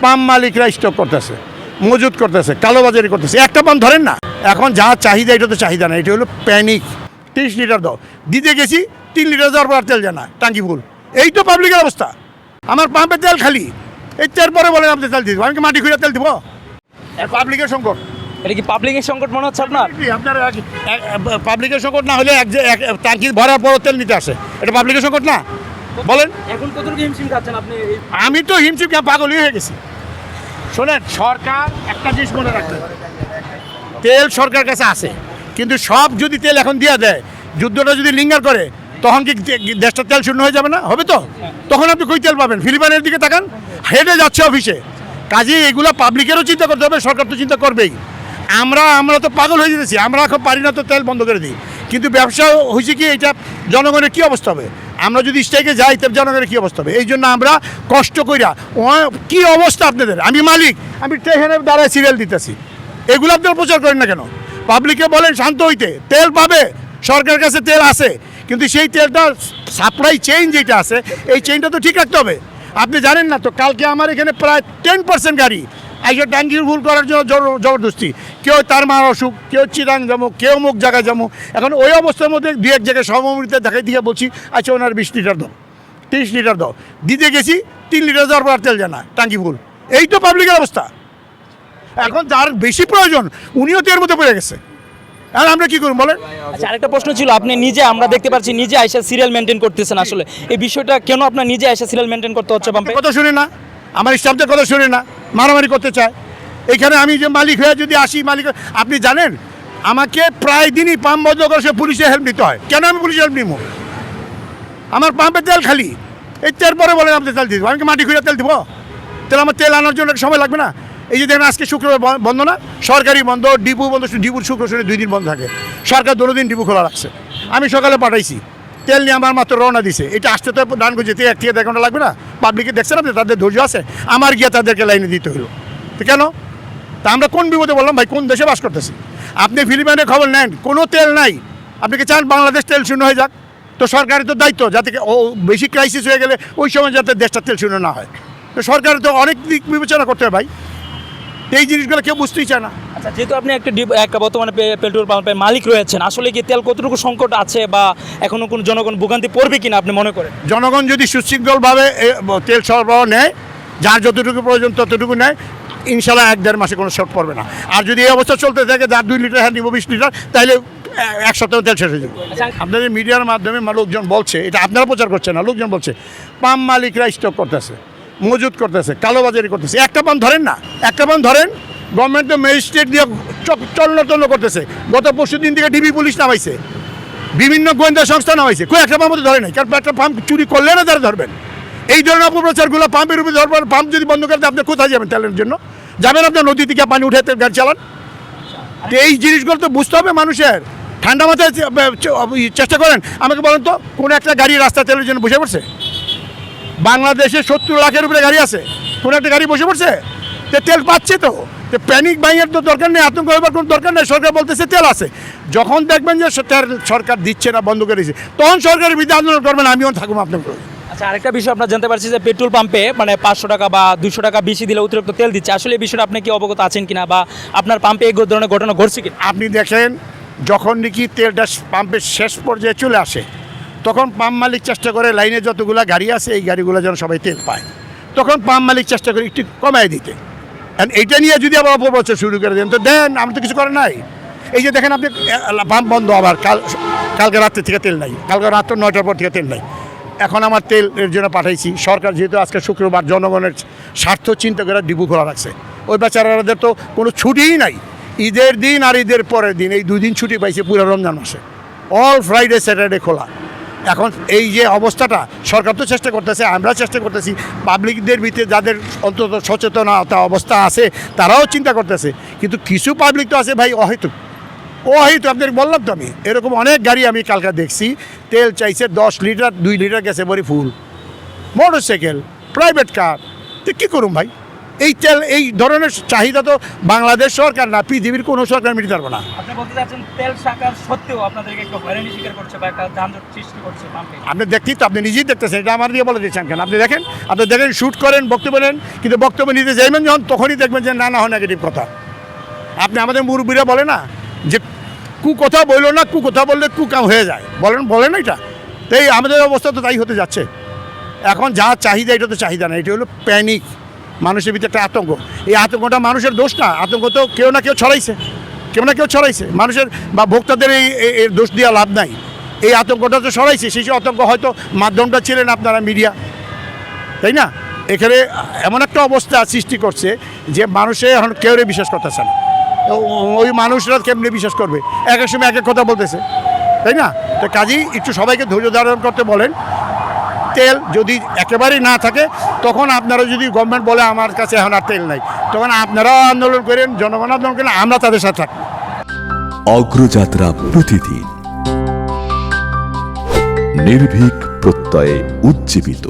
Pump মালিকরা stock করতেছে, মজুত করতেছে, কালোবাজারি করতেছে। একটা পাম্প ধরেন না, এখন যা চাহিদা এটা তো চাহিদা না, এটা হলো প্যানিক। 30 লিটার দাও, দিতে গেছি 3 লিটার দেওয়ার পর আর তেল যায় না, টাঙ্কি ফুল। এই তো পাবলিকের অবস্থা। আমার পাম্পে তেল খালি, এই তেল পরে বলেন আপনি তেল দিব, আমি কি মাটি খুঁড়ে তেল দিব? পাবলিকের সংকট। এটা কি পাবলিকের সংকট মনে হচ্ছে আপনার? আপনার পাবলিকের সংকট না হলে টাঙ্কি ভরার পর তেল নিতে আসে, এটা পাবলিকের সংকট না? বলেন। এখন কতটুকু হিমশিম খাচ্ছেন আপনি? আমি তো হিমশিম পাগলই হয়ে গেছি। শোনেন, সরকার একটা জিনিস মনে রাখতে, তেল সরকার কাছে আছে, কিন্তু সব যদি তেল এখন দিয়ে দেয়, যুদ্ধটা যদি লিঙ্গার করে, তখন কি দেশটা তেল শূন্য হয়ে যাবে না? হবে তো। তখন আপনি কই তেল পাবেন? ফিলিপাইনের দিকে তাকান, হেঁটে যাচ্ছে অফিসে। কাজে এগুলো পাবলিকেরও চিন্তা করতে হবে, সরকার তো চিন্তা করবেই। আমরা তো পাগল হয়ে যেতেছি, আমরা এখন পারি না তো তেল বন্ধ করে দিই। কিন্তু ব্যবসা হয়েছে কি, এটা জনগণের কী অবস্থা হবে? আমরা যদি স্ট্রাইকে যাই, তবে জনগণের কী অবস্থা হবে? এই জন্য আমরা কষ্ট কইরা, কী অবস্থা আপনাদের? আমি মালিক, আমি ট্রেনে দাঁড়ায় সিরিয়াল দিতেছি, এগুলো আপনারা প্রচার করেন না কেন? পাবলিককে বলেন শান্ত হইতে, তেল পাবে, সরকারের কাছে তেল আছে, কিন্তু সেই তেলটা সাপ্লাই চেইন যেটা আছে, এই চেইনটা তো ঠিক রাখতে হবে। আপনি জানেন না তো, কালকে আমার এখানে প্রায় 10% গাড়ি আইসা ট্যাঙ্কি ফুল করার জন্য জবরদস্তি। কেউ তার মার অসুখ, কেউ চিরাং যাবো, কেউ মুখ জায়গায় যাবো। এখন ওই অবস্থার মধ্যে 2-1 জায়গায় সহমর্মিতে দেখাই দিয়ে বলছি, আচ্ছা ওনার 20 লিটার দাও, 30 লিটার দাও, দিতে গেছি 3 লিটার দেওয়ার পর আর তেল যায় না, টাঙ্কি ফুল। এই তো পাবলিকের অবস্থা। এখন যার বেশি প্রয়োজন উনিও তো এর মধ্যে পড়ে গেছে, আর আমরা কি করব বলেন? আচ্ছা, আরেকটা প্রশ্ন ছিল, আপনি নিজে, আমরা দেখতে পাচ্ছি নিজে আইসা সিরিয়াল মেনটেন করতেছেন, আসলে এই বিষয়টা কেন আপনার নিজে আইসা সিরিয়াল মেনটেন করতে হচ্ছে পাম্পে? কথা শুনে না, আমার স্টাফদের কথা শুনে না, মারামারি করতে চায়। এখানে আমি যে মালিক হয়ে যদি আসি, মালিক, আপনি জানেন আমাকে প্রায় দিনই পাম্প বন্ধ করে সে পুলিশে হেল্প নিতে হয়। কেন আমি পুলিশে হেল্প নিব? আমার পাম্পে তেল খালি, এই তেল পরে বলেন আপনি তেল দিব, আমি কি মাটি খুঁড়ে তেল দিব? তাহলে আমার তেল আনার জন্য একটা সময় লাগবে না? এই যে দেখেন আজকে শুক্রবার বন্ধ না, সরকারি বন্ধ, ডিপু বন্ধ, ডিপুর শুক্র শনি 2 দিন বন্ধ থাকে। সরকার 2 দিন ডিপু খোলা রাখছে। আমি সকালে পাঠাইছি, তেল নিয়ে আমার মাত্র রওনা দিছে। এটা আসতে তো ডানগঞ্জ যেতে 1 থেকে 1.5 ঘন্টা লাগবে না? পাবলিকে দেখছেন আপনি, তাদের ধৈর্য আছে? আমার গিয়ে তাদেরকে লাইনে দিতে হলো, তো কেন? তা আমরা কোন বিপদে বললাম ভাই, কোন দেশে বাস করতেছি? আপনি ফিলিপাইনের খবর নেন, কোনো তেল নাই। আপনি কি চান বাংলাদেশ তেল শূন্য হয়ে যাক? তো সরকারের তো দায়িত্ব, যাতে বেশি ক্রাইসিস হয়ে গেলে ওই সময় যাতে দেশটা তেল শূন্য না হয়। তো সরকারের তো অনেক দিক বিবেচনা করতে হবে ভাই, এই জিনিসগুলো কেউ বুঝতেই চায় না। আচ্ছা, যেহেতু আপনি একটা বর্তমানে পেট্রোল পাম্পের মালিক রয়েছেন, আসলে কি তেল কতটুকু সংকট আছে বা এখনো কোনো জনগণ ভোগান্তি পড়বে কিনা আপনি মনে করেন? জনগণ যদি সুশৃঙ্খলভাবে তেল সরবরাহ নেয়, যার যতটুকু প্রয়োজন ততটুকু নেয়, ইনশাল্লাহ 1-1.5 মাসে কোনো শর্ট পড়বে না। আর যদি এই অবস্থা চলতে থাকে, যার 2 লিটার হ্যাঁ নিব 20 লিটার, তাহলে 1 সপ্তাহ তেল শেষ হয়ে যাবে। আপনাদের মিডিয়ার মাধ্যমে লোকজন বলছে, এটা আপনারা প্রচার করছেন না, লোকজন বলছে পাম্প মালিকরা স্টক করতেছে, মজুত করতেছে, কালোবাজারি করতেছে। একটা পাম্প ধরেন না, একটা পাম্প ধরেন, গভর্নমেন্ট তো ম্যাজিস্ট্রেট দিয়ে চল্ল করতেছে। গত পরশু দিন থেকে ডিবি পুলিশ নামাইছে, বিভিন্ন গোয়েন্দা সংস্থা নামাইছে, কেউ একটা পাম্প ধরে নাই। কারণ একটা পাম্প চুরি করলে না তারা ধরবেন। এই ধরনের অপপ্রচারগুলো পাম্পের উপরে ধরবেন। পাম্প যদি বন্ধ করে দেয়, আপনি কোথায় যাবেন তেলের জন্য? যাবেন আপনার নদী থেকে পানি উঠে গাড়ি চালান? তো এই জিনিসগুলো তো বুঝতে হবে মানুষের। ঠান্ডা মাথায় চেষ্টা করেন। আমাকে বলেন তো, কোনো একটা গাড়ি রাস্তা তেলের জন্য বসে পড়ছে? বাংলাদেশে 70 লাখের উপরে গাড়ি আছে, কোনো একটা গাড়ি বসে পড়ছে? তো তেল পাচ্ছে তো। প্যানিক বাইয়ের তো দরকার নেই, আতঙ্ক হবার কোনো দরকার নেই। সরকার বলতেছে তেল আছে। যখন দেখবেন যে সরকার দিচ্ছে না, বন্ধ করে দিচ্ছে, তখন সরকারের বিরুদ্ধে আন্দোলন করবেন, আমিও থাকবো আপনার। আচ্ছা, আরেকটা বিষয় আপনার জানতে পারছি যে পেট্রোল পাম্পে মানে 500 টাকা বা 200 টাকা বেশি দিলে অতিরিক্ত তেল দিচ্ছে, আসলে এই বিষয়টা আপনি কি অবগত আছেন কিনা বা আপনার পাম্পে এই ধরনের ঘটনা ঘটছে কিনা? আপনি দেখেন, যখন নাকি তেলটা পাম্পের শেষ পর্যায়ে চলে আসে, তখন পাম্প মালিক চেষ্টা করে লাইনে যতগুলো গাড়ি আছে এই গাড়িগুলো যেন সবাই তেল পায়, তখন পাম্প মালিক চেষ্টা করে একটু কমায় দিতে। এইটা নিয়ে যদি আবার অপপ্রচার শুরু করে দেন, তো দেন, আমি তো কিছু করে নাই। এই যে দেখেন আপনি, পাম্প বন্ধ, আবার কালকে রাত্রে থেকে তেল নাই, কালকে রাত্র 9টার পর থেকে তেল নাই। এখন আমার তেল এর জন্য পাঠাইছি। সরকার যেহেতু আজকে শুক্রবার, জনগণের স্বার্থ চিন্তা করে ডিপু খোলা রাখছে। ওই বেচারাদের তো কোনো ছুটিই নাই। ঈদের দিন আর ঈদের পরের দিন, এই 2 দিন ছুটি পাইছে পুরো রমজান মাসে। অল ফ্রাইডে স্যাটারডে খোলা। এখন এই যে অবস্থাটা, সরকার তো চেষ্টা করতেছে, আমরা চেষ্টা করতেছি, পাবলিকদের ভিতরে যাদের অন্তত সচেতনতা অবস্থা আছে তারাও চিন্তা করতেছে। কিন্তু কিছু পাবলিক তো আছে ভাই অহেতুক। আপনাদের বললাম তো, আমি এরকম অনেক গাড়ি আমি কালকে দেখছি, তেল চাইছে 10 লিটার, 2 লিটার গেছে বড়ি ফুল। মোটরসাইকেল, প্রাইভেট কার, তো কী করুন ভাই? এই তেল এই ধরনের চাহিদা তো বাংলাদেশ সরকার না, পৃথিবীর কোনো সরকার মিটতে পারবে না। আপনি বলতে চাচ্ছেন তেল শাখার সত্ত্বেও আপনাদেরকে একটু হয়রানি স্বীকার করছে বা একটা যানজট সৃষ্টি করছে পাম্পে। আপনি দেখতেই তো, আপনি নিজেই দেখতেছেন, এটা আমার দিয়ে বলে দিচ্ছেন কেন? আপনি দেখেন, শ্যুট করেন, বক্তব্য নেন, কিন্তু বক্তব্য নিতে যাইবেন যখন তখনই দেখবেন যে নানা হয় নেগেটিভ কথা। আপনি আমাদের মুরব্বীরা বলে না যে কথা বললো না, কথা বললে কাম হয়ে যায়, বলেন না এটা। তো এই আমাদের অবস্থা তো তাই হতে যাচ্ছে। এখন যা চাহিদা, এটা তো চাহিদা না, এটা হলো প্যানিক, মানুষের ভিতরে একটা আতঙ্ক। এই আতঙ্কটা মানুষের দোষ না, আতঙ্ক তো কেউ না কেউ ছড়াইছে মানুষের বা ভোক্তাদের এর দোষ দেওয়া লাভ নাই। এই আতঙ্কটা তো ছড়াইছে, সেই আতঙ্ক হয়তো মাধ্যমটা ছিলেন আপনারা মিডিয়া, তাই না? এখানে এমন একটা অবস্থা সৃষ্টি করছে যে মানুষে এখন কেউরে বিশ্বাস করতেছে না। ওই মানুষরা কেমনি বিশ্বাস করবে? এক এক সময় এক এক কথা বলতেছে, তাই না? তো কাজেই একটু সবাইকে ধৈর্য ধারণ করতে বলেন। তেল যদি একেবারেই না থাকে, তখন আপনারা যদি গভর্নমেন্ট বলে আমার কাছে এখন আর তেল নাই, তখন আপনারাও আন্দোলন করেন, জনগণ আন্দোলন করেন, আমরা তাদের সাথে থাকবো। অগ্রযাত্রা প্রতিদিন, নির্ভীক প্রত্যয়ে উজ্জীবিত।